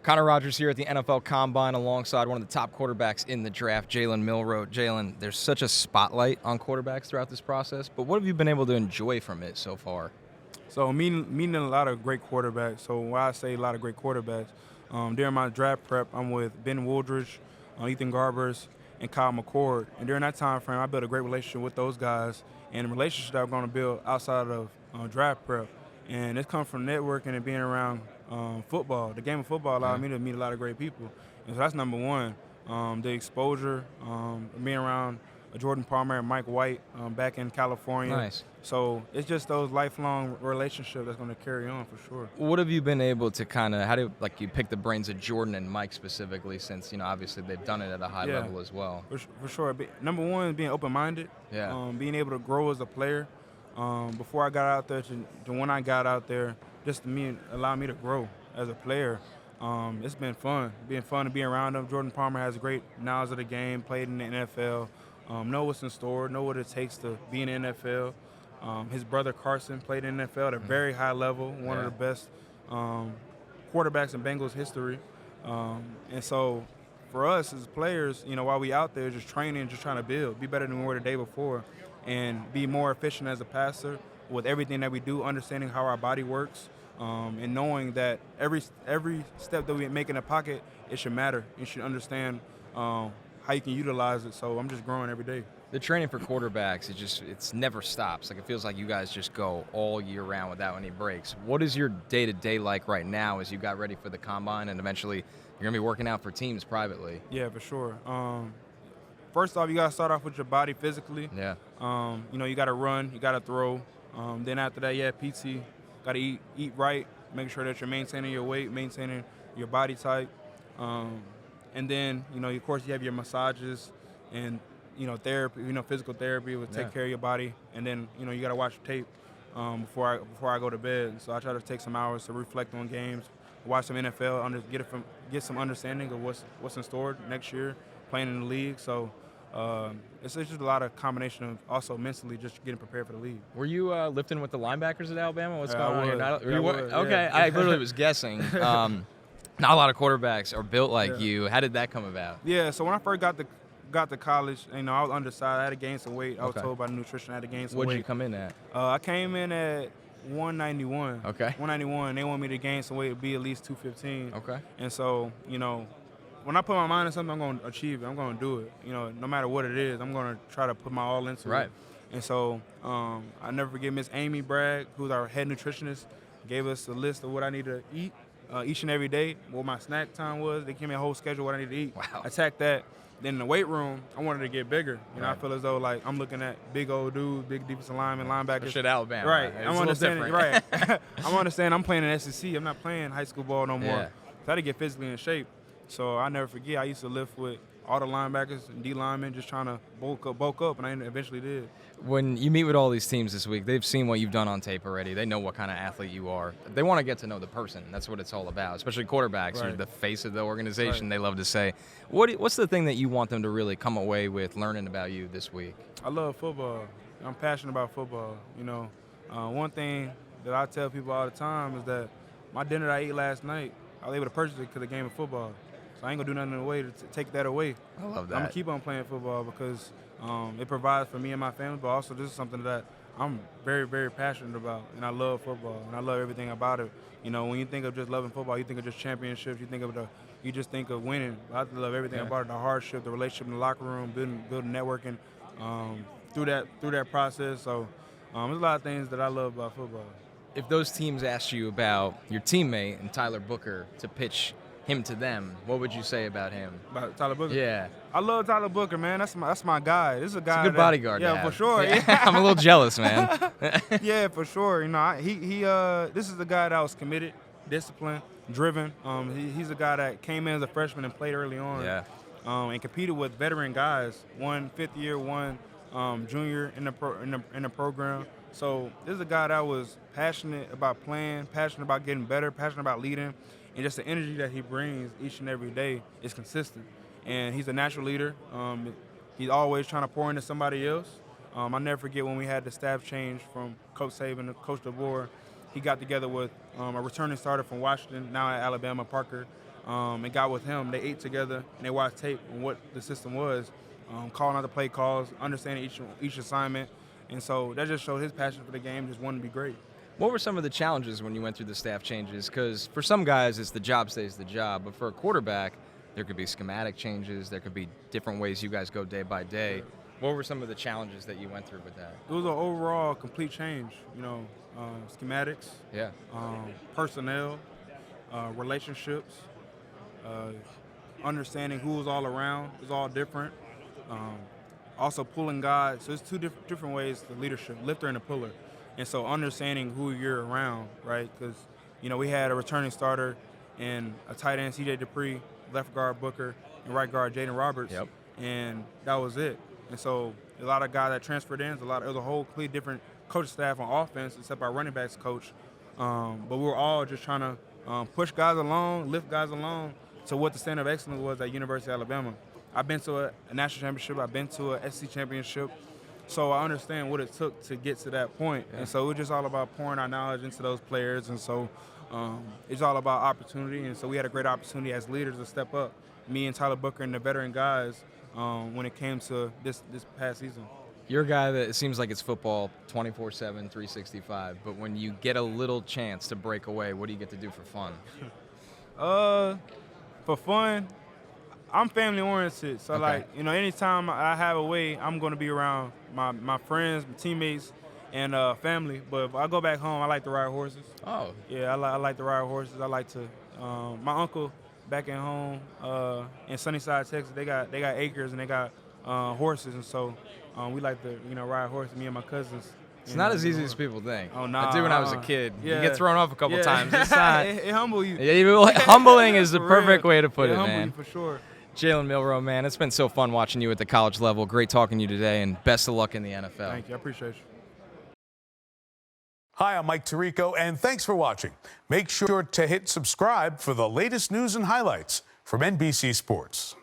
Connor Rogers here at the NFL Combine alongside one of the top quarterbacks in the draft, Jalen Milroe. Jalen, there's such a spotlight on quarterbacks throughout this process, but what have you been able to enjoy from it so far? So meeting a lot of great quarterbacks. So when I say a lot of great quarterbacks, during my draft prep, I'm with Ben Wooldridge, Ethan Garbers, and Kyle McCord. And during that time frame, I built a great relationship with those guys and the relationship that I'm going to build outside of draft prep. And it's come from networking and being around football. The game of football allowed me to meet a lot of great people. And so that's number one. The exposure, being around Jordan Palmer and Mike White back in California. Nice. So it's just those lifelong relationships that's going to carry on for sure. What have you been able to how do you pick the brains of Jordan and Mike specifically, since, obviously they've done it at a high level as well? For sure. Number one, being open-minded. Being able to grow as a player. Before I got out there to when I got out there, just allow me to grow as a player. It's been fun. Been fun to be around him. Jordan Palmer has a great knowledge of the game, played in the NFL, know what's in store, know what it takes to be in the NFL. His brother Carson played in the NFL at a very high level, one of the best quarterbacks in Bengals history. And so for us as players, while we out there just training, just trying to build, be better than we were the day before, and be more efficient as a passer with everything that we do, understanding how our body works, and knowing that every step that we make in the pocket, it should matter. You should understand how you can utilize it. So I'm just growing every day. The training for quarterbacks, it never stops. It feels like you guys just go all year round without any breaks. What is your day-to-day like right now as you got ready for the Combine, and eventually you're going to be working out for teams privately? Yeah, for sure. First off, you got to start off with your body physically. Yeah. You got to run, you got to throw. Then after that, PT, got to eat right, make sure that you're maintaining your weight, maintaining your body type. And then, of course, you have your massages and, therapy, physical therapy will take care of your body. And then, you got to watch tape before I go to bed. So I try to take some hours to reflect on games, watch some NFL, get some understanding of what's in store next year, playing in the league. So it's just a lot of combination of also mentally just getting prepared for the league. Were you lifting with the linebackers at Alabama? What's going on here? Okay, yeah. I literally was guessing. Not a lot of quarterbacks are built like you. How did that come about? Yeah, so when I first got to college, I was undersized. I had to gain some weight. I was told by the nutrition I had to gain some weight. What did you come in at? I came in at 191. Okay. 191. They want me to gain some weight, be at least 215. Okay. And so, when I put my mind on something, I'm going to achieve it. I'm going to do it. No matter what it is, I'm going to try to put my all into it. And so I never forget Miss Amy Bragg, who's our head nutritionist, gave us a list of what I need to eat each and every day, what my snack time was. They gave me a whole schedule what I need to eat. Wow. Attack that. Then in the weight room, I wanted to get bigger. I feel as though I'm looking at big old dudes, big defensive linemen, linebackers. Shit, Alabama. Right. I'm understanding. Right. I'm understanding. I'm playing in SEC. I'm not playing high school ball no more. Yeah. So I had to get physically in shape. So I never forget. I used to lift with all the linebackers and D linemen, just trying to bulk up, and I eventually did. When you meet with all these teams this week, they've seen what you've done on tape already. They know what kind of athlete you are. They want to get to know the person. That's what it's all about, especially quarterbacks. Right. You're the face of the organization, Right. They love to say. What's the thing that you want them to really come away with learning about you this week? I love football. I'm passionate about football. One thing that I tell people all the time is that my dinner that I ate last night, I was able to purchase it because of the game of football. So I ain't going to do nothing in a way to take that away. I love that. I'm going to keep on playing football because it provides for me and my family, but also this is something that I'm very, very passionate about, and I love football, and I love everything about it. When you think of just loving football, you think of just championships, you just think of winning. I love everything about it, the hardship, the relationship in the locker room, building networking through that process. So there's a lot of things that I love about football. If those teams asked you about your teammate and Tyler Booker to pitch him to them, what would you say about him? About Tyler Booker? Yeah. I love Tyler Booker, man. That's my guy. This is a guy. It's a good bodyguard. Yeah, to have. for sure. Yeah. I'm a little jealous, man. Yeah, for sure. This is the guy that was committed, disciplined, driven. He's a guy that came in as a freshman and played early on. Yeah. And competed with veteran guys. One fifth year, one junior in the program. So this is a guy that was passionate about playing, passionate about getting better, passionate about leading, and just the energy that he brings each and every day is consistent. And he's a natural leader. He's always trying to pour into somebody else. I'll never forget when we had the staff change from Coach Saban to Coach DeBoer. He got together with a returning starter from Washington, now at Alabama, Parker and got with him. They ate together and they watched tape on what the system was, calling out the play calls, understanding each assignment. And so that just showed his passion for the game, just wanting to be great. What were some of the challenges when you went through the staff changes? Because for some guys, it's the job stays the job. But for a quarterback, there could be schematic changes. There could be different ways you guys go day by day. What were some of the challenges that you went through with that? It was an overall complete change, schematics, personnel, relationships, understanding who was all around. It was all different. Also pulling guys. So it's two different ways to leadership, lifter and a puller. And so understanding who you're around, right? Because, we had a returning starter and a tight end, C.J. Dupree, left guard Booker, and right guard Jaden Roberts. Yep. And that was it. And so a lot of guys that transferred in, it was a whole completely different coaching staff on offense except our running backs coach. But we were all just trying to push guys along, lift guys along to what the standard of excellence was at University of Alabama. I've been to a national championship. I've been to a SEC championship. So I understand what it took to get to that point. Yeah. And so it's just all about pouring our knowledge into those players. And so it's all about opportunity. And so we had a great opportunity as leaders to step up, me and Tyler Booker and the veteran guys, when it came to this past season. You're a guy that it seems like it's football 24/7, 365. But when you get a little chance to break away, what do you get to do for fun? For fun, I'm family oriented. So okay. Anytime I have a way, I'm going to be around my friends, my teammates, and family. But if I go back home, I like to ride horses. Oh. Yeah, I like to ride horses. I like to. My uncle back at home in Sunnyside, Texas, they got acres and they got horses, and so we like to ride horses. Me and my cousins. It's not as easy as people think. Oh, no. I did when I was a kid. Yeah. You get thrown off a couple times. It's not. It humbles you. Humbling is the perfect way to put it, man. man. You for sure. Jalen Milroe, man, it's been so fun watching you at the college level. Great talking to you today, and best of luck in the NFL. Thank you. I appreciate you. Hi, I'm Mike Tirico, and thanks for watching. Make sure to hit subscribe for the latest news and highlights from NBC Sports.